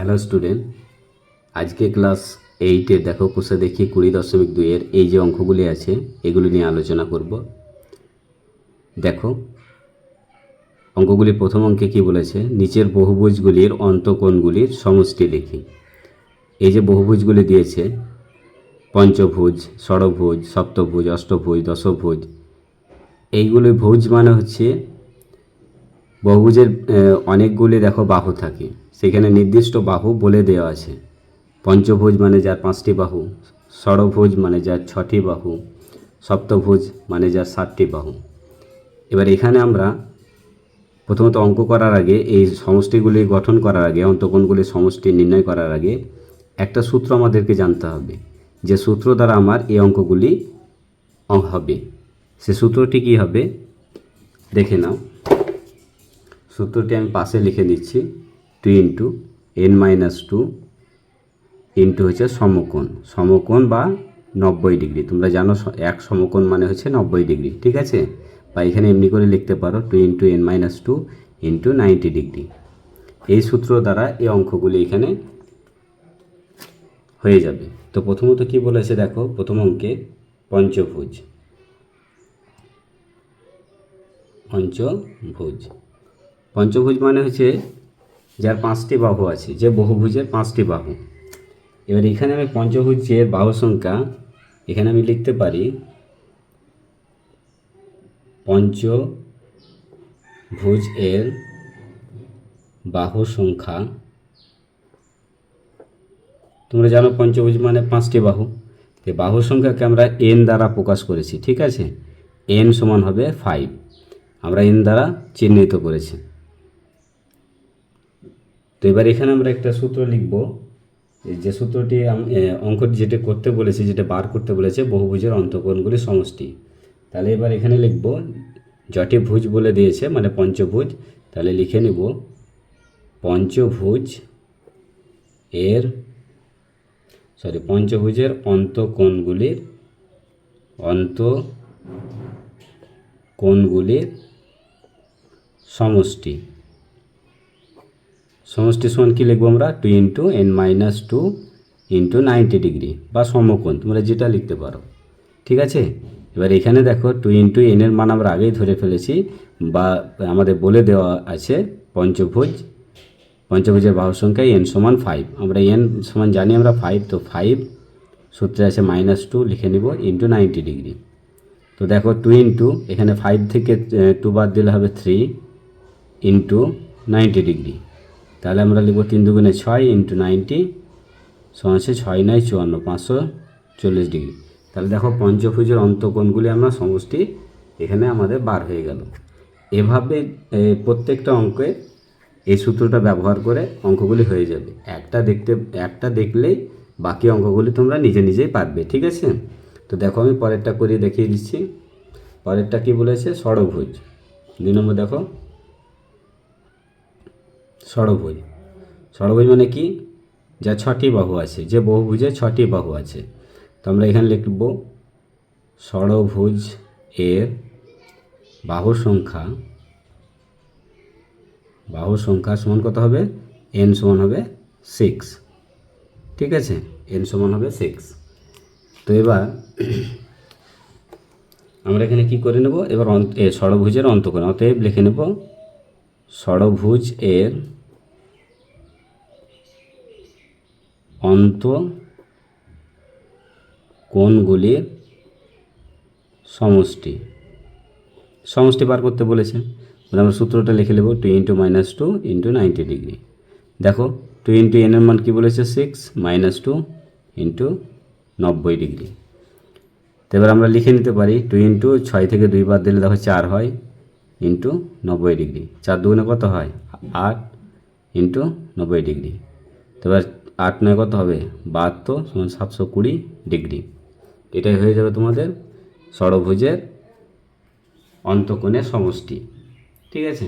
Hello student, আজকে class 8-এর দেখো কোষে দেখি 20.2-এর এই যে অঙ্কগুলি আছে এগুলি নিয়ে আলোচনা করব। দেখো অঙ্কগুলি প্রথম অঙ্কে কি বলেছে, নিচের বহুভুজগুলির অন্তঃকোণগুলির সমষ্টি লিখি। এই যে বহুভুজগুলি দিয়েছে, পঞ্চভুজ, ষড়ভুজ, সপ্তভুজ, অষ্টভুজ, দশভুজ, এইগুলি ভুজ মানে হচ্ছে বহুভুজের অনেকগুলি দেখো বাহু থাকে, সেখানে নির্দিষ্ট বাহু বলে দেওয়া আছে। পঞ্চভুজ মানে যার 5টি বাহু, ষড়ভুজ মানে যার 6টি বাহু, সপ্তভুজ মানে যার 7টি বাহু। এবার এখানে আমরা প্রথমত অঙ্ক করার আগে, এই সমষ্টিগুলি গঠন করার আগে, অন্তঃকোণগুলির সমষ্টি নির্ণয় করার আগে একটা সূত্র আমাদেরকে জানতে হবে, যে সূত্র দ্বারা আমার এই অঙ্কগুলি হবে। সে সূত্রটি কী হবে দেখে নাও। সূত্রটি আমি পাশে লিখে দিচ্ছি। 2 × n - 2 ইন্টু হচ্ছে সমকোণ, সমকোণ বা 90 ডিগ্রি। তোমরা জানো এক সমকোণ মানে হচ্ছে 90 ডিগ্রি, ঠিক আছে? বা এখানে এমনি করে লিখতে পারো 2 × n - 2 ইন্টু 90 ডিগ্রি। এই সূত্র দ্বারা এই অঙ্কগুলি এখানে হয়ে যাবে। তো প্রথমত কি বলেছে দেখো, প্রথম অঙ্কে পঞ্চভুজ। পঞ্চভুজ মানে হচ্ছে যার 5টি বাহু আছে, যে বহুভুজের 5টি বাহু। এবার এখানে আমি পঞ্চভুজের বাহু সংখ্যা এখানে আমি লিখতে পারি, পঞ্চভুজ এর বাহু সংখ্যা, তোমরা জানো পঞ্চভুজ মানে 5টি বাহু। তো বাহু সংখ্যাকে আমরা n দ্বারা প্রকাশ করেছি, ঠিক আছে? n সমান হবে 5, আমরা n দ্বারা চিহ্নিত করেছি। তো এবার এখানে আমরা একটা সূত্র লিখব, যে সূত্রটি অঙ্ক যেটা করতে বলেছে, যেটা বার করতে বলেছে বহুভুজের অন্তঃকোণগুলির সমষ্টি। তাহলে এবার এখানে লিখব, যটি ভুজ বলে দিয়েছে মানে পঞ্চভুজ, তাহলে লিখে নেব পঞ্চভুজের অন্তঃকোণগুলির সমষ্টি সমান কি লিখবো আমরা? 2 × n - 2 ইন্টু 90 ডিগ্রি বা সমকোণ, তোমরা যেটা লিখতে পারো, ঠিক আছে? এবার এখানে দেখো 2 × n এর মান আমরা আগেই ধরে ফেলেছি, বা আমাদের বলে দেওয়া আছে পঞ্চভুজের বাহু সংখ্যা n সমান 5। আমরা n সমান জানি আমরা 5, তো 5 সূত্রে আছে -2 লিখে নিব ইন্টু 90 ডিগ্রি। তো দেখো 2 ইন্টু এখানে 5 থেকে 2 বাদ দিলে হবে 3 ইন্টু 90 ডিগ্রি। তাহলে আমরা লিখব 3 × 2 = 6 ইন্টু 90 সমান হচ্ছে 6 × 9 = 54, 540 ডিগ্রি। তাহলে দেখো পঞ্চভুজের অন্তঃকোণগুলি আমরা সমষ্টি এখানে আমাদের বার হয়ে গেল। এভাবে প্রত্যেকটা অঙ্কে এই সূত্রটা ব্যবহার করে অঙ্কগুলি হয়ে যাবে। একটা দেখলেই বাকি অঙ্কগুলি তোমরা নিজেই পারবে, ঠিক আছে? তো দেখো আমি পরেরটা করে দেখিয়ে দিচ্ছি। পরেরটা কি বলেছে? ষড়ভুজ। 2 নম্বর দেখো, ষড়ভুজ মানে কি? যা 6টি বাহু আছে, যে বহুভুজে 6টি বাহু আছে। তো আমরা এখানে লিখব ষড়ভুজ এর বাহু সংখ্যা সমান কত হবে? n সমান হবে 6, ঠিক আছে? n সমান হবে 6। তো এবার আমরা এখানে কি করে নেব, এবার ষড়ভুজের অন্তঃকোণ, অতএব লিখে নেব ষড়ভুজ এর অন্তঃকোণগুলির সমষ্টি বার করতে বলেছে। আমরা সূত্রটা লিখে নেব 2 × - 2 ইন্টু 90 ডিগ্রি। দেখো 2 × n এর মান কী বলেছে? 6, -2 ইন্টু 90 ডিগ্রি। তো এবার আমরা লিখে নিতে পারি 2 ইন্টু 6 থেকে 2 বাদ দিলে দেখো 4 হয় ইন্টু 90 ডিগ্রি। 4 2 কত হয়? 8 ইন্টু 90 ডিগ্রি। তো এবার 8 9 কত হবে? 72 সমান 720 ডিগ্রি। এটাই হয়ে যাবে তোমাদের ষড়ভুজের অন্তঃকোণের সমষ্টি, ঠিক আছে?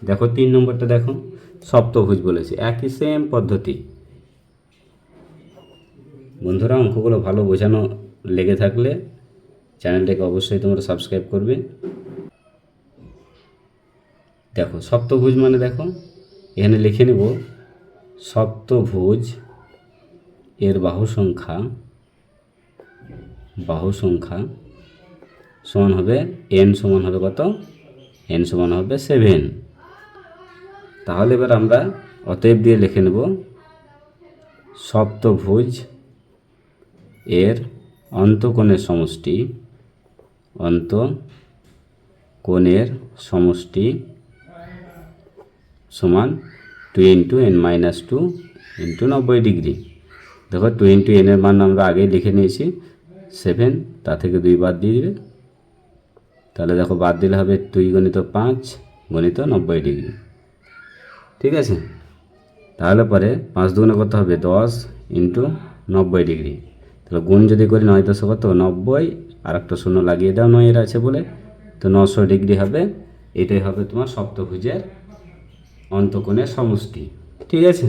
দেখো 3 নম্বরটা দেখো, সপ্তভুজ বলেছে, একই সেম পদ্ধতি। বন্ধুরা অঙ্কগুলো ভালো বোঝানো লেগে থাকলে চ্যানেলটাকে অবশ্যই তোমরা সাবস্ক্রাইব করবে। দেখো সপ্তভুজ মানে দেখো এখানে লিখে নেব সপ্তভুজ এর বাহু সংখ্যা সমান হবে n সমান হবে কত, n সমান হবে 7। তাহলে এবার আমরা অতএব দিয়ে লিখে নেব সপ্তভুজ এর অন্তকোণের সমষ্টি সমান 2 ইন্টু n-2 ইন্টু 90 ডিগ্রি। দেখো 2 ইন্টু n এর মান আমরা আগেই লিখে নিয়েছি 7, তা থেকে 2 বাদ দিয়ে দিবে, তাহলে দেখো বাদ দিলে হবে 2 গুণিত 5 গুণিত 90 ডিগ্রি। ঠিক আছে, তাহলে পরে 5 দুগুণে কত হবে 10 ইন্টু 90 ডিগ্রি। তাহলে গুণ যদি করি 9 10 কত 90, আর একটা শূন্য লাগিয়ে দাও 9 এর আছে বলে, তো 900 ডিগ্রি হবে। এটাই হবে তোমার সপ্তভুজের অন্তকোণের সমষ্টি। ঠিক আছে,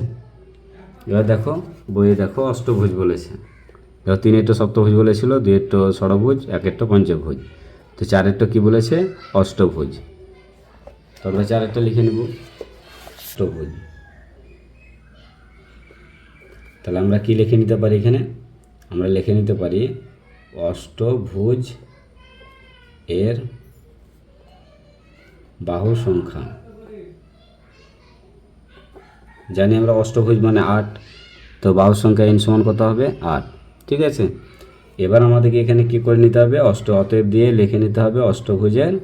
এবার দেখো বইয়ে দেখো অষ্টভুজ বলেছে। দেখো 3-এরটা সপ্তভুজ বলেছিল, 2-এরটা ষড়ভুজ, 1-এরটা পঞ্চভুজ, তো 4-এরটা কী বলেছে অষ্টভুজ। তো আমরা 4-এরটা লিখে নেব অষ্টভুজ। তাহলে আমরা কি লিখে নিতে পারি এখানে, আমরা লিখে নিতে পারি অষ্টভুজ এর বাহু সংখ্যা, জানি আমরা অষ্টভুজ মানে 8, তো বাহুর সংখ্যা n সমান কত হবে 8। ঠিক আছে, এবার আমাদেরকে এখানে কি করে নিতে হবে, অতএব দিয়ে লিখে নিতে হবে অষ্টভুজের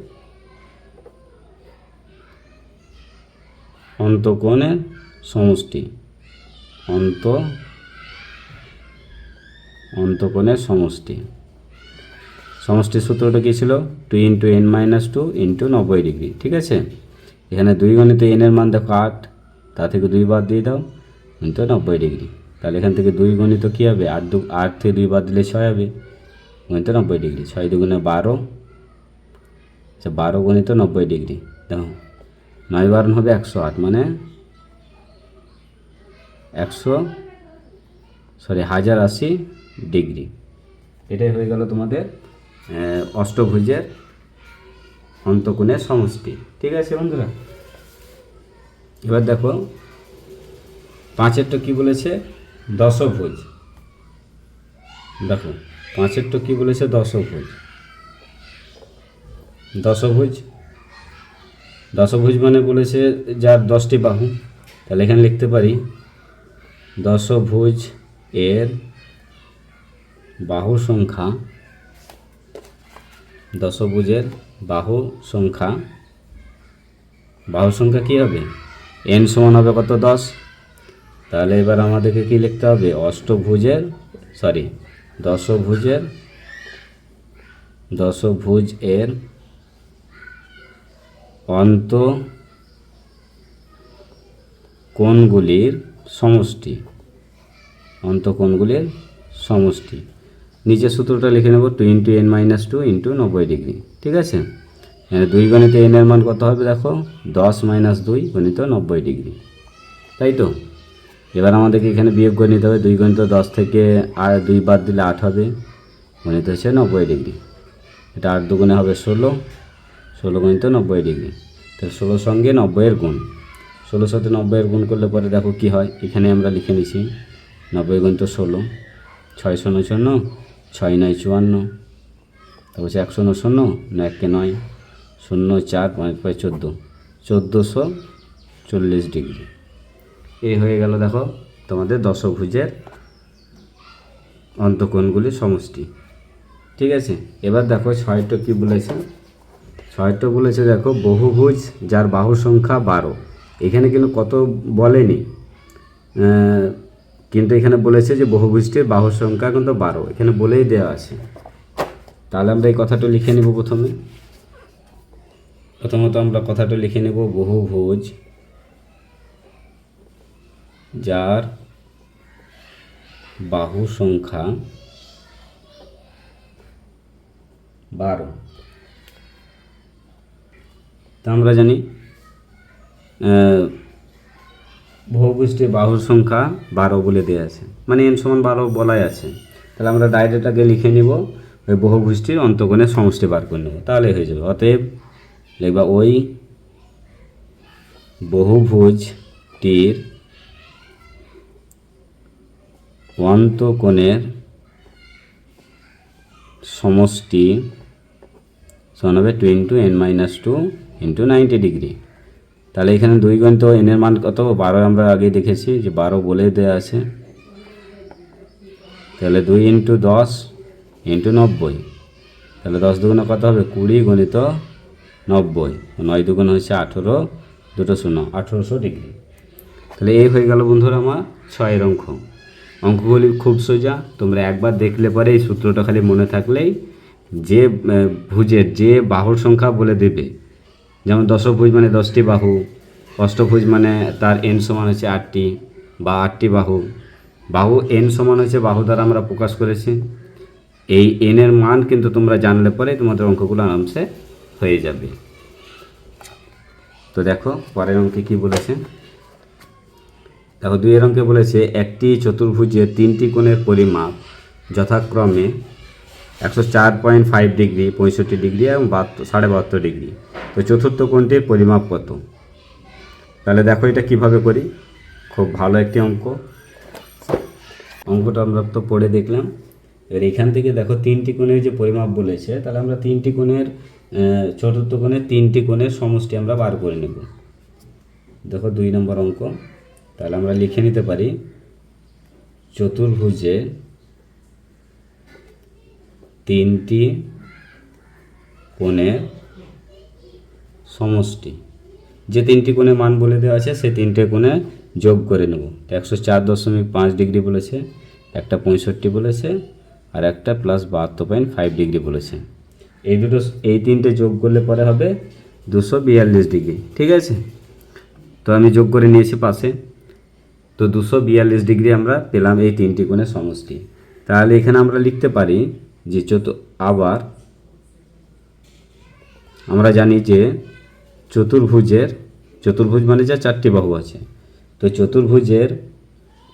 অন্তকোণের সমষ্টি, অন্তকোণের সমষ্টির সূত্রটা কী ছিল 2 ইন্টু n-2 ইন্টু 90 ডিগ্রি। ঠিক আছে, এখানে 2 গণিত n এর মান দেখো 8, তা থেকে 2 বাদ দিয়ে দাও ইন্টু 90 ডিগ্রি। তাহলে এখান থেকে 2 গণিত কী হবে 8 থেকে 2 বাদ দিলে 6 হবে গণিত 90 ডিগ্রি। 6 দুগুণে 12, আচ্ছা 12 গণিত 90 ডিগ্রি। দেখো 9 12 হবে 108, মানে 1080 ডিগ্রি। এটাই হয়ে গেল তোমাদের অষ্টভুজের অন্তকোণের সমষ্টি। ঠিক আছে বন্ধুরা, এবার দেখো 5-এরটা কী বলেছে দশভুজ। দেখো 5-এরটা কী বলেছে দশভুজ মানে বলেছে যার 10টি বাহু। তাহলে এখানে লিখতে পারি দশভুজ এর বাহু সংখ্যা, দশভুজের বাহু সংখ্যা কী হবে n সমান হবে কত 10। তাহলে এবার আমাদেরকে কি লিখতে হবে দশভুজ এর অন্তকোণগুলির সমষ্টি। নিচের সূত্রটা লিখে নেব 2 ইন্টু n-2 ইন্টু 90 ডিগ্রি। ঠিক আছে, 2 গণিত n এর মান কত হবে দেখো 10 - 2 গণিত 90 ডিগ্রি, তাই তো। এবার আমাদেরকে এখানে বিয়োগ করে নিতে হবে, 2 গণিত 10 থেকে 2 বাদ দিলে 8 হবে গণিত হচ্ছে 90 ডিগ্রি। এটা 8 দুগুণে হবে 16 গণিত 90 ডিগ্রি। তাহলে 16 সঙ্গে 90 এর গুণ, 16 সাথে 90 এর গুণ করলে পরে দেখো কি হয়, এখানে আমরা লিখে নিছি 90 গণিত 16, 6 শূন্য 6 6 9 54, তারপর 1 শূন্য 0 9 1 9 0 4 5 5 14, 1440 ডিগ্রি। এই হয়ে গেল দেখো তোমাদের দশভুজের অন্তকোণগুলির সমষ্টি। ঠিক আছে, এবার দেখো 6টা কী বলেছে, 6টা বলেছে দেখো বহুভুজ যার বাহু সংখ্যা 12। এখানে কিন্তু কত বলেনি, কিন্তু এখানে বলেছে যে বহুভুজটির বাহু সংখ্যা কিন্তু 12, এখানে বলেই দেওয়া আছে। তাহলে আমরা এই কথাটা লিখে নেব। প্রথমত আমরা কথাটা লিখে নেব বহুভুজ যার বাহু সংখ্যা 12। তা আমরা জানি বহুভুজটির বাহুর সংখ্যা 12 বলে দেওয়া আছে, মানে n সমান 12 বলাই আছে। তাহলে আমরা ডাইরেক্ট আগে লিখে নিব ওই বহুভুজটির অন্তকোণের সমষ্টি বার করে নেব, তাহলে হয়ে যাবে। অতএব লিখবা ওই বহুভুজটির অন্তঃকোণের সমষ্টি সমান হবে 2 × n-2 × 90 ডিগ্রি। তাহলে এখানে 2 গুণ তো n এর মান কত 12 আমরা আগে দেখেছি যে 12 বলে দেওয়া আছে। তাহলে 2 × 10 × 90, তাহলে 10 দুগুণে কত হবে 20 গুণিত 90, 9 দুগুণ হচ্ছে 18, 2 0 1800 ডিগ্রি। তাহলে এই হয়ে গেল বন্ধুরা আমার 6 অঙ্ক। অঙ্কগুলি খুব সোজা, তোমরা একবার দেখলে পরে এই সূত্রটা খালি মনে থাকলেই যে ভুজের যে বাহুর সংখ্যা বলে দেবে, যেমন দশভুজ মানে 10টি বাহু, অষ্টভুজ মানে তার n সমান হচ্ছে 8টি বা 8টি বাহু। বাহু n সমান হচ্ছে বাহু দ্বারা আমরা প্রকাশ করেছি। এই n এর মান কিন্তু তোমরা জানলে পরে তোমাদের অঙ্কগুলো আরামসে হয়ে যাবে। তো দেখো পরের অঙ্কে কী বলেছে, দেখো 2 অঙ্কে বলেছে একটি চতুর্ভুজের 3টি কোণের পরিমাপ যথাক্রমে 104.5 ডিগ্রি, 65 ডিগ্রি এবং 72.5 ডিগ্রি। তো চতুর্থ কোণটির পরিমাপ কত? তাহলে দেখো এটা কিভাবে করি, খুব ভালো একটি অঙ্ক। অঙ্কটা আমরা তো পড়ে দেখলাম। এবার এখান থেকে দেখো 3টি কোণের যে পরিমাপ বলেছে, তাহলে আমরা 3টি কোণের চতুর্থ কোণের 3টি কোণের সমষ্টি আমরা বার করে নেব। দেখো 2 নম্বর অঙ্ক, তাহলে আমরা লিখে নিতে পারি চতুর্ভুজে 3টি কোণের সমষ্টি, যে 3টি কোণের মান বলে দেওয়া আছে সেই 3টে কোণে যোগ করে নেব। 104.5 ডিগ্রি বলেছে, একটা 65 বলেছে, আর একটা +72.5 ডিগ্রি বলেছে। এই 3টে যোগ করলে পরে হবে 242 ডিগ্রি। ঠিক আছে, তো আমি যোগ করে নিয়েছি পাশে। তো 242 ডিগ্রি আমরা পেলাম এই 3টি কোণের সমষ্টি। তাহলে এখানে আমরা লিখতে পারি যে আবার আমরা জানি যে চতুর্ভুজ মানে যা 4টি বাহু আছে, তো চতুর্ভুজের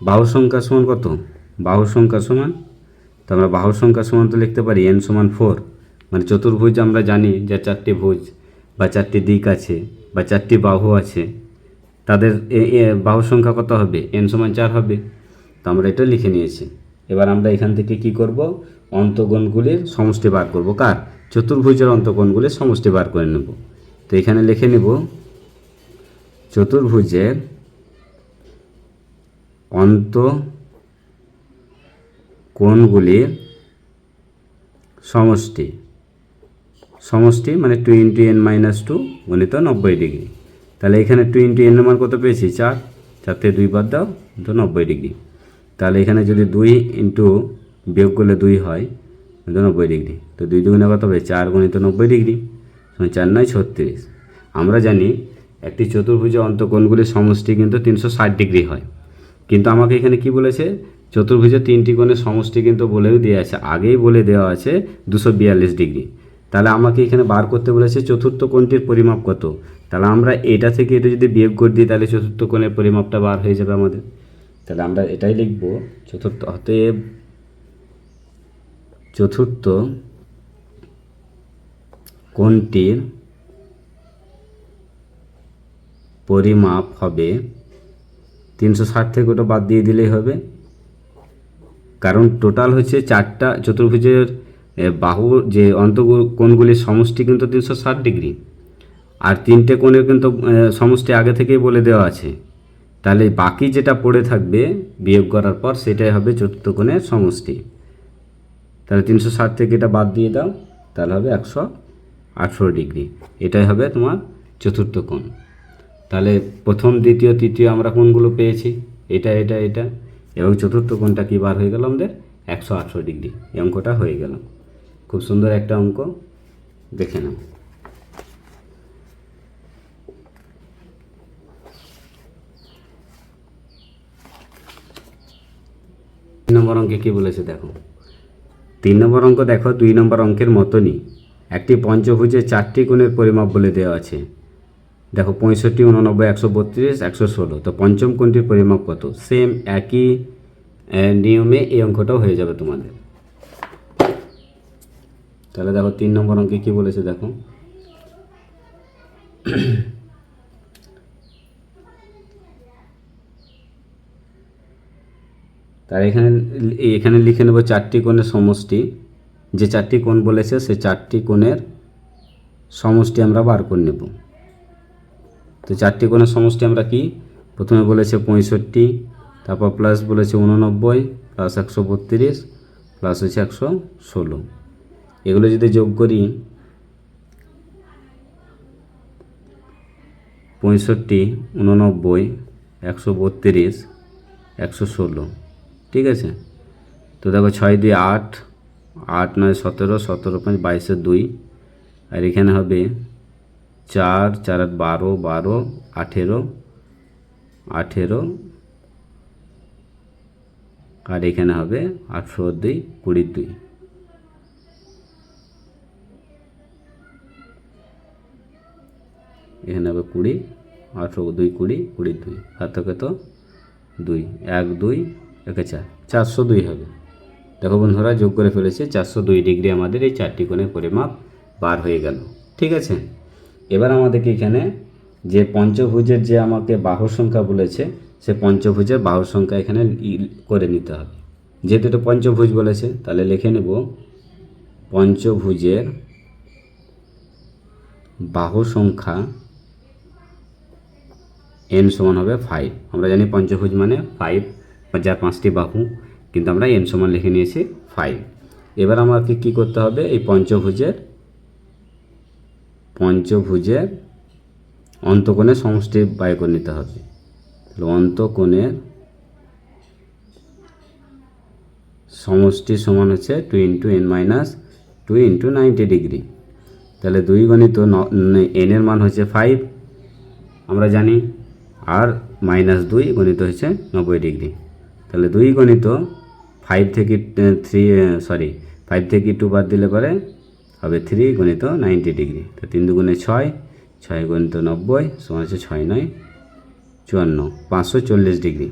বাহুর সংখ্যা সমান কত? বাহুর সংখ্যা সমান, তো আমরা বাহুর সংখ্যা সমান তো লিখতে পারি n সমান 4। মানে চতুর্ভুজ আমরা জানি যে 4টি ভুজ বা 4টি দিক আছে বা 4টি বাহু আছে, তাদের বাহুর সংখ্যা কত হবে? n সমান 4 হবে। তো আমরা এটা লিখে নিয়েছি। এবার আমরা এখান থেকে কি করব? অন্তঃকোণগুলির সমষ্টি বার করব। কার? চতুর্ভুজের অন্তঃকোণগুলির সমষ্টি বার করে নেব। তো এখানে লিখে নেব চতুর্ভুজের অন্তঃকোণগুলির সমষ্টি মানে 2 × n-2 গুণিত 90 ডিগ্রি। তাহলে এখানে 2 × n এর মান কত পেয়েছি? 4, 4 থেকে 2 বাদ দাও তো 90 ডিগ্রি। তাহলে এখানে যদি 2 বিয়োগ করলে 2 হয়, 90 ডিগ্রি। তো 2 দুগুণে কত হবে? 4 গুণিত 90 ডিগ্রি, 4 9 36। আমরা জানি একটি চতুর্ভুজের অন্তঃকোণগুলির সমষ্টি কিন্তু 360 ডিগ্রি হয়, কিন্তু আমাকে এখানে কি বলেছে? চতুর্ভুজের 3টি কোণের সমষ্টি কিন্তু বলেও দেওয়া আছে, আগেই বলে দেওয়া আছে 242 ডিগ্রি। তাহলে আমাকে এখানে বার করতে বলেছে চতুর্থ কোণটির পরিমাপ কত। তাহলে আমরা এটা থেকে এটা যদি বিয়োগ করে দিই, তাহলে চতুর্থ কোণের পরিমাপটা বার হয়ে যাবে আমাদের। তাহলে আমরা এটাই লিখব, চতুর্থ কোণটির পরিমাপ হবে 360 থেকে ওটা বাদ দিয়ে দিলেই হবে, কারণ টোটাল হচ্ছে 4টা চতুর্ভুজের বাহুর যে অন্তঃকোণগুলির সমষ্টি কিন্তু 360 ডিগ্রি, আর 3টে কোণের কিন্তু সমষ্টি আগে থেকেই বলে দেওয়া আছে। তাহলে বাকি যেটা পড়ে থাকবে বিয়োগ করার পর সেটাই হবে চতুর্থ কোণের সমষ্টি। তাহলে 360 থেকে এটা বাদ দিয়ে দাও, তাহলে হবে 118 ডিগ্রি। এটাই হবে তোমার চতুর্থ কোণ। তাহলে প্রথম, দ্বিতীয়, তৃতীয় আমরা কোণগুলো পেয়েছি, এটা এটা এটা, এবং চতুর্থ কোণটা কী বার হয়ে গেল আমাদের? 118 ডিগ্রি। এই অঙ্কটা হয়ে গেল। খুব সুন্দর একটা অঙ্ক, দেখে নাও। 3 নম্বর অঙ্কে কী বলেছে দেখো। 3 নম্বর অঙ্ক দেখো 2 নম্বর অঙ্কের মতনই একটি পঞ্চভুজের 4টি কোণের পরিমাপ বলে দেওয়া আছে। দেখো 65, 89, 132, 116। তো পঞ্চম কোণটির পরিমাপ কত? সেম একই নিয়মে এই অঙ্কটাও হয়ে যাবে তোমাদের। তাহলে দেখো 3 নম্বর অঙ্কে কী বলেছে দেখো, তার এখানে এখানে লিখে নেব চারটি কোণের সমষ্টি। যে চারটি কোণ বলেছে সে চারটি কোণের সমষ্টি আমরা বার করে নেব। তো চারটি কোণের সমষ্টি আমরা কি, প্রথমে বলেছে 65, তারপর প্লাস বলেছে 89, প্লাস 132, প্লাস হচ্ছে 116। এগুলো যদি যোগ করি 65, 89, 132, 116, ঠিক আছে। তো দেখো 6 2 8, 8 9 17, 17 5 22 2, আর এখানে হবে 4 4 8 12, 12 18, 18, আর এখানে হবে 18 2 22। এখানে হবে 20, 18 2 20, 22, হাত থেকে তো 2 1 2 1 4, 402 হবে। দেখো বন্ধুরা যোগ করে ফেলেছে, 402 ডিগ্রি আমাদের এই চারটি কোণের পরিমাপ বার হয়ে গেল, ঠিক আছে। এবার আমাদেরকে এখানে যে পঞ্চভুজের যে আমাকে বাহুর সংখ্যা বলেছে, সে পঞ্চভুজের বাহুর সংখ্যা এখানে করে নিতে হবে। যেহেতু এটা পঞ্চভুজ বলেছে, তাহলে লিখে নেব পঞ্চভুজের বাহু সংখ্যা n সমান হবে 5। আমরা জানি পঞ্চভুজ মানে 5, যার 5টি বাহু, কিন্তু আমরা n সমান লিখে নিয়েছি 5। এবার আমাকে কি করতে হবে, এই পঞ্চভুজের অন্তকোণের সমষ্টি বাই করে নিতে হবে। তাহলে অন্তকোণের সমষ্টি সমান হচ্ছে 2 × n - 2 × 90 ডিগ্রি। তাহলে 2 গণিত n এর মান হচ্ছে 5 আমরা জানি, আর -2 গণিত হচ্ছে 90 ডিগ্রি। তাহলে 2 গণিত 5 থেকে 2 বাদ দিলে পরে হবে 3 গণিত 90 ডিগ্রি। তো 3 দুগুণে 6, 6 গণিত 90 সমান হচ্ছে 6 9 54, 540 ডিগ্রি।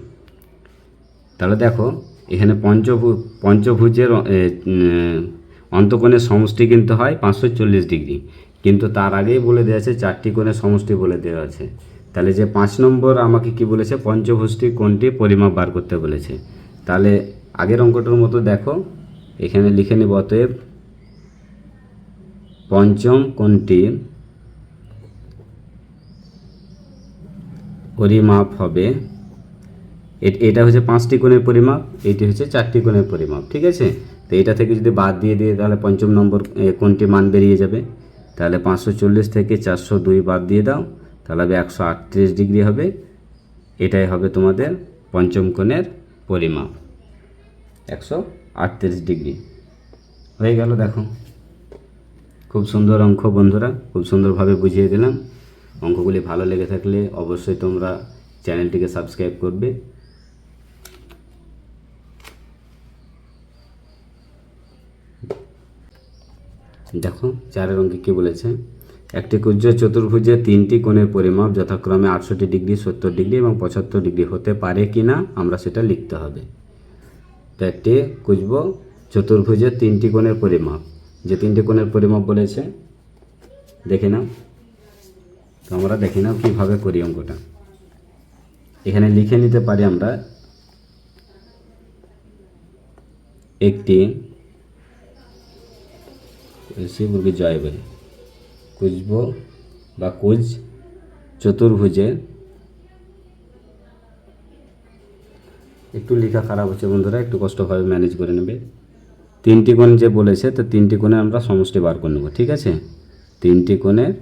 তাহলে দেখো এখানে পঞ্চভুজের অন্তকোণের সমষ্টি কিন্তু হয় 540 ডিগ্রি, কিন্তু তার আগেই বলে দেওয়া আছে চারটি কোণের সমষ্টি বলে দেওয়া আছে। তাহলে যে 5 নম্বর আমাকে কি বলেছে, পঞ্চভুজটি কোণটি পরিমাপ বার করতে বলেছে। তাহলে আগের অঙ্কটার মতো দেখো এখানে লিখে নেব, অতএব পঞ্চম কোণটির পরিমাপ হবে, এটা হচ্ছে 5টি কোণের পরিমাপ, এটি হচ্ছে 4টি কোণের পরিমাপ, ঠিক আছে। তো এটা থেকে যদি বাদ দিয়ে তাহলে পঞ্চম নম্বর কোণটি মান বেরিয়ে যাবে। তাহলে 540 থেকে 402 বাদ দিয়ে দাও, তাহলে হবে 138 ডিগ্রি হবে। এটাই হবে তোমাদের পঞ্চম কোণের পরিমাপ, 138 ডিগ্রি হয়ে গেল। দেখো খুব সুন্দর অঙ্ক বন্ধুরা, খুব সুন্দরভাবে বুঝিয়ে দিলাম। অঙ্কগুলি ভালো লেগে থাকলে অবশ্যই তোমরা চ্যানেলটিকে সাবস্ক্রাইব করবে। দেখো 4 অঙ্কে কী বলেছে, একটি ক্ষুদ্র চতুর্ভুজে 3টি কোণের পরিমাপ যথাক্রমে 68 ডিগ্রি, 70 ডিগ্রি এবং 75 ডিগ্রি হতে পারে কি না আমরা সেটা লিখতে হবে। তো একটি ক্ষুদ্র চতুর্ভুজের 3টি কোণের পরিমাপ, যে 3টি কোণের পরিমাপ বলেছে দেখে নাও। তো আমরা দেখে নাও কীভাবে করি অঙ্কটা। এখানে লিখে নিতে পারি আমরা, একটি জয় বলে কুজ চতুর্ভুজের, একটু লেখা খারাপ হচ্ছে বন্ধুরা, একটু কষ্টভাবে ম্যানেজ করে নেবে। 3টি কোণ যে বলেছে, তো 3টি কোণে আমরা সমষ্টি বার করে নেব, ঠিক আছে। 3টি কোণের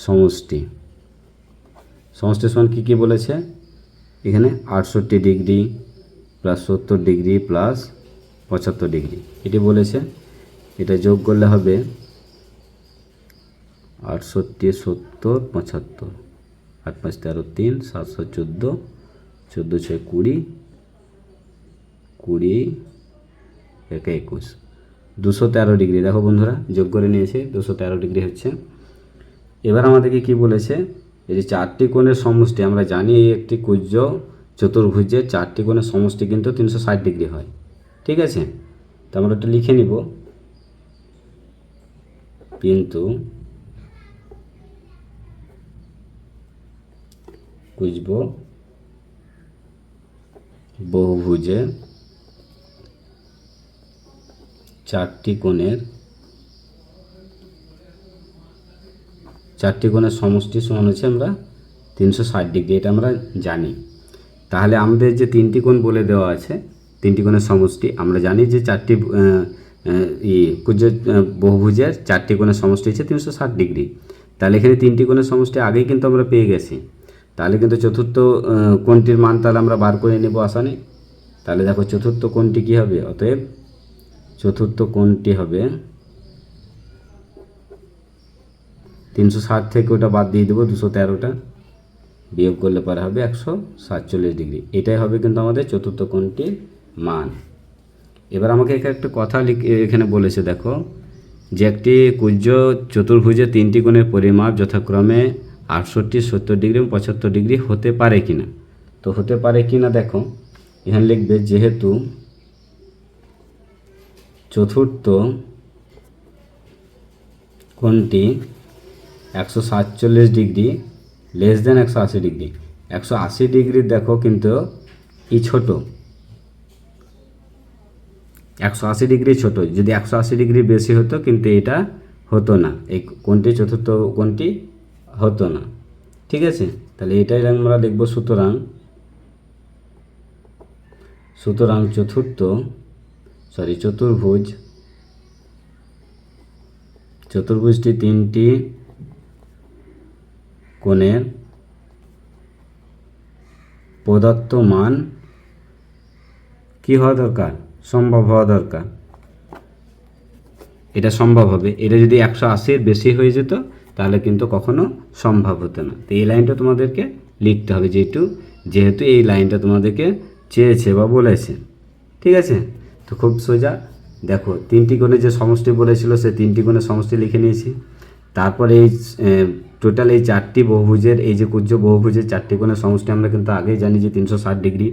সমষ্টি সমান কী বলেছে, এখানে 68 degree plus 70 degree plus 75 degree এটি বলেছে। এটা যোগ করলে হবে 68 70 75, 8 5 13 3, 714, 14 6 20, 20 1 21, 213 ডিগ্রি। দেখো বন্ধুরা যোগ করে নিয়েছে, 213 ডিগ্রি হচ্ছে। এবার আমাদেরকে কি বলেছে, এই যে 4টি কোণের সমষ্টি, আমরা জানি এই একটি ক্ষুদ্র চতুর্ভুজের 4টি কোণের সমষ্টি কিন্তু 360 ডিগ্রি হয়, ঠিক আছে। তো আমরা একটু লিখে নিব, কিন্তু ক্ষুদ্র বহুভুজে চারটি কোণের সমষ্টি সমান হচ্ছে আমরা 360 ডিগ্রি, এটা আমরা জানি। তাহলে আমাদের যে তিনটি কোণ বলে দেওয়া আছে, তিনটি কোণের সমষ্টি আমরা জানি যে চারটি বহুভুজের চারটি কোণের সমষ্টি হচ্ছে 360 ডিগ্রি। তাহলে এখানে তিনটি কোণের সমষ্টি আগেই কিন্তু আমরা পেয়ে গেছি। তাহলে কিন্তু চতুর্থ কোণটির মান তাহলে আমরা বার করে নেব আসানে। তাহলে দেখো চতুর্থ কোণটি কী হবে, অতএব চতুর্থ কোণটি হবে 360 থেকে ওটা বাদ দিয়ে দেবো, 213টা বিয়োগ করলে পরে হবে 147 ডিগ্রি। এটাই হবে কিন্তু আমাদের চতুর্থ কোণটির মান। এবার আমাকে একটা কথা এখানে বলেছে, দেখো যে একটি কুজ্য চতুর্ভুজে তিনটি কোণের পরিমাপ যথাক্রমে 68, 70 ডিগ্রি এবং 75 ডিগ্রি হতে পারে কিনা। তো হতে পারে কিনা দেখো এখানে লিখবে, যেহেতু চতুর্থ কোণটি 147 degree less than 180 degree, 180 degree দেখো কিন্তু এই ছোট, 180 ডিগ্রি ছোট, যদি 180 ডিগ্রি বেশি হতো কিন্তু এটা হতো না, এই কোণটি চতুর্থ কোণটি হতো না। ঠিক আছে, তাহলে এটাই আমরা লিখব। সুতরাং চতুর্ভুজটি তিনটি কোণের প্রদত্ত মান কি হওয়া দরকার, সম্ভব হওয়া দরকার। এটা সম্ভব হবে, এটা যদি 180-এর বেশি হয়ে যেত তাহলে কিন্তু কখনো সম্ভব হতো না। তো এই লাইনটা তোমাদেরকে লিখতে হবে, যেহেতু এই লাইনটা তোমাদেরকে চেয়েছে বা বলেছে। ঠিক আছে, তো খুব সোজা। দেখো তিনটি কোণের যে সমষ্টি বলেছিল সে তিনটি কোণের সমষ্টি লিখে নিয়েছি। তারপরে এই টোটাল এই চারটি বহুভুজের, এই যে কুজ্য বহুভুজের চারটি কোণের সমষ্টি আমরা কিন্তু আগেই জানি যে 360 ডিগ্রি।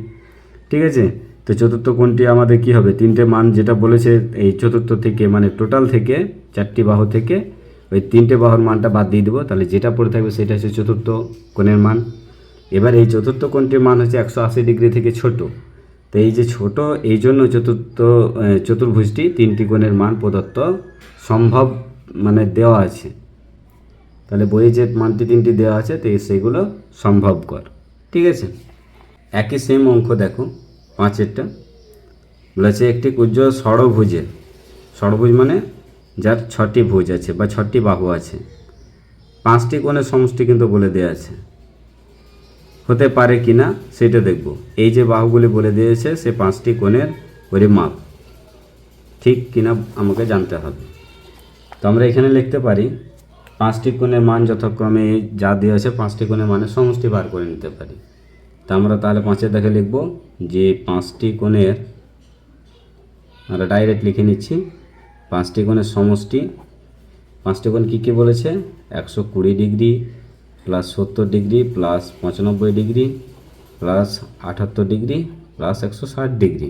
ঠিক আছে, তো চতুর্থ কোণটি আমাদের কি হবে, তিনটে মান যেটা বলেছে এই চতুর্থ থেকে, মানে টোটাল থেকে চারটি বাহু থেকে ওই তিনটে বাহুর মানটা বাদ দিয়ে দেবো, তাহলে যেটা পড়ে থাকবে সেটা হচ্ছে চতুর্থ কোণের মান। এবার এই চতুর্থ কোণটির মান হচ্ছে 180 ডিগ্রি থেকে ছোট। তো এই যে ছোট, এই জন্য চতুর্ভুজটি তিনটি কোণের মান প্রদত্ত সম্ভব, মানে দেওয়া আছে। তাহলে বইয়ে যে মানটি তিনটি দেওয়া আছে তো সেগুলো সম্ভবকর। ঠিক আছে, একই সেম অঙ্ক দেখো 5-এরটা বলেছে, একটি কুজ্য ষড়ভুজ মানে যার 6টি ভুজ আছে বা 6টি বাহু আছে, 5টি কোণের সমষ্টি কিন্তু বলে দেওয়া আছে, হতে পারে কিনা সেটা দেখব। এই যে বাহুগুলি বলে দিয়েছে সে 5টি কোণের পরিমাপ ঠিক কিনা আমাকে জানতে হবে। তো আমরা এখানে লিখতে পারি 5টি কোণের মান যথাক্রমে যা দেওয়া আছে 5টি কোণের মানের সমষ্টি বার করে নিতে পারি। তা আমরা তাহলে 5-এর দেখে লিখব যে 5টি কোণের, আমরা ডাইরেক্ট লিখে নিচ্ছি 5টি কোণের সমষ্টি। 5টি কোণ কী কী বলেছে, 120 degree plus 70 degree plus 95 degree plus 78 degree plus 160 degree,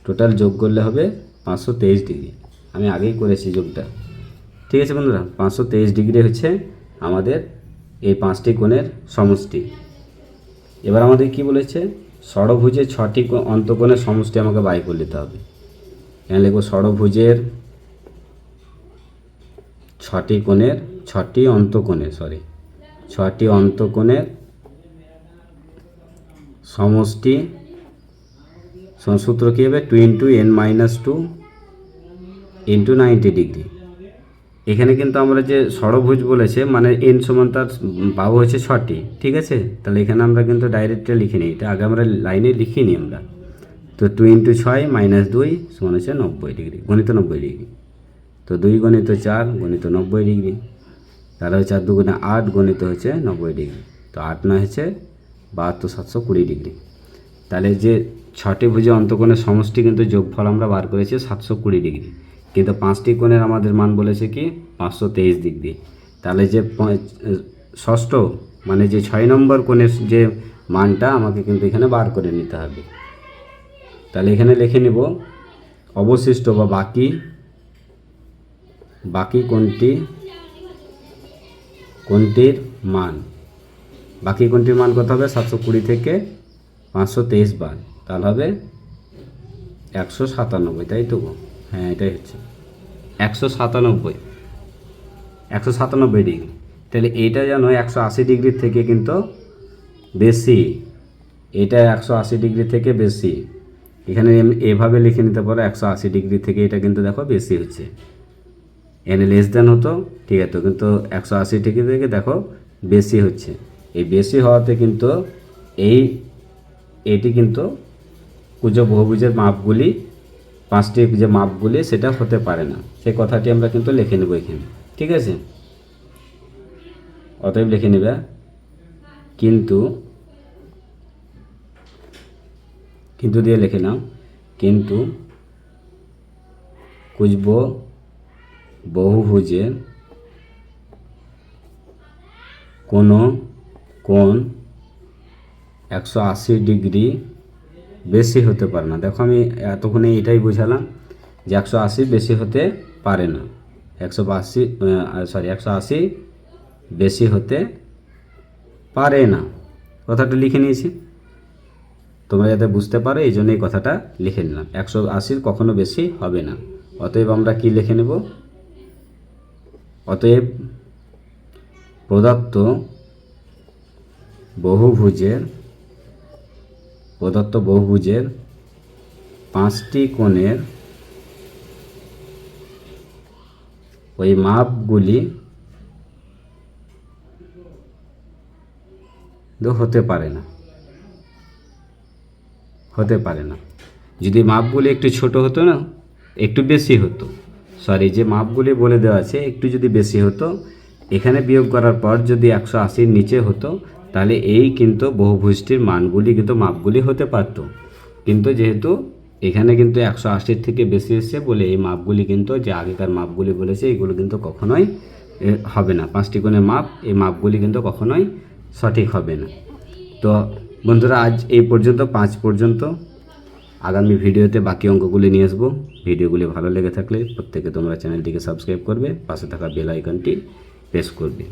total যোগ করলে হবে 523 ডিগ্রি। আমি আগেই করেছি যোগটা। ঠিক আছে বন্ধুরা, 523 ডিগ্রি হচ্ছে আমাদের এই 5টি কোণের সমষ্টি। এবার আমাদের কি বলেছে, ষড়ভুজের 6টি অন্তকোণের সমষ্টি আমাকে বাই করে নিতে হবে। এখানে লিখব ষড়ভুজের 6টি অন্তকোণের সমষ্টি সূত্র কী হবে, 2 × n-2 × 90 ডিগ্রি। এখানে কিন্তু আমরা যে ষড়ভুজ বলেছে মানে n সমান তার বাহু হচ্ছে 6টি। ঠিক আছে, তাহলে এখানে আমরা কিন্তু ডাইরেক্টটা লিখে নিই, এটা আগে আমরা লাইনে লিখিনি আমরা। তো 2 × 6 - 2 সমান হচ্ছে 90 ডিগ্রি, গণিত 90 ডিগ্রি। তো 2 × 4 গণিত 90 ডিগ্রি, তাহলে হচ্ছে 4 × 2 = 8 গণিত হচ্ছে 90 ডিগ্রি। তো 8 9 হচ্ছে 72, 720 ডিগ্রি। তাহলে যে 6টি ভুজের অন্তকোণের সমষ্টি কিন্তু যোগফল আমরা বার করেছি 720 ডিগ্রি, কিন্তু 5টি কোণের আমাদের মান বলেছে কি 523 ডিগ্রি। তাহলে যে ষষ্ঠ মানে যে 6 নম্বর কোণের যে মানটা আমাকে কিন্তু এখানে বার করে নিতে হবে। তাহলে এখানে লিখে নেব অবশিষ্ট বা বাকি কোণটির মান, বাকি কোণটির মান কত হবে, 720 থেকে 523 বাদ। তাহলে হবে 197, তাই তো? হ্যাঁ, এটাই হচ্ছে 197, 197 ডিগ্রি। তাহলে এইটা যেন 180 ডিগ্রির থেকে কিন্তু বেশি, এটা 180 ডিগ্রি থেকে বেশি। এখানে এভাবে লিখে নিতে পারো 180 ডিগ্রি থেকে এটা কিন্তু দেখো বেশি হচ্ছে, এনে লেস দেন হতো, ঠিক আছে, কিন্তু 180 ডিগ্রি থেকে দেখো বেশি হচ্ছে। এই বেশি হওয়াতে কিন্তু এটি কিন্তু কুজ বহুভুজের মাপগুলি, 5টি যে মাপগুলি সেটা হতে পারে না, সেই কথাটি আমরা কিন্তু লিখে নেব এখানে, ঠিক আছে? অতএব লিখে নেবে কিন্তু দিয়ে লিখে নাও, কিন্তু কুজব বহুভুজের কোনো কোণ 180 ডিগ্রি বেশি হতে পারে না। দেখো আমি এতক্ষণে এটাই বোঝালাম যে 180 বেশি হতে পারে না, 180 বেশি হতে পারে না, কথাটা লিখে নিয়েছি তোমরা যাতে বুঝতে পারো, এই জন্য এই কথাটা লিখে নিলাম। 180 কখনো বেশি হবে না। অতএব আমরা কি লিখে নেব? অতএব প্রদত্ত বহুভুজের 5টি কোণের ওই মাপগুলি হতে পারে না। যদি মাপগুলি একটু ছোট হতো না, একটু বেশি হতো, যে মাপগুলি বলে দেওয়া আছে একটু যদি বেশি হতো, এখানে বিয়োগ করার পর যদি 180 নিচে হতো, তাহলে এই কিন্তু বহুভুজটির মানগুলি কিন্তু মাপগুলি হতে পারত। কিন্তু যেহেতু এখানে কিন্তু 180 থেকে বেশি এসছে বলে এই মাপগুলি কিন্তু, যে আগেকার মাপগুলি বলেছে, এগুলো কিন্তু কখনোই হবে না। 5টি কোণের মাপ, এই মাপগুলি কিন্তু কখনোই সঠিক হবে না। তো বন্ধুরা, আজ এই পর্যন্ত, 5 পর্যন্ত। আগামী ভিডিওতে বাকি অঙ্কগুলি নিয়ে আসবো। ভিডিওগুলি ভালো লেগে থাকলে প্রত্যেকে তোমরা চ্যানেলটিকে সাবস্ক্রাইব করবে, পাশে থাকা বেল আইকনটি প্রেস করবে।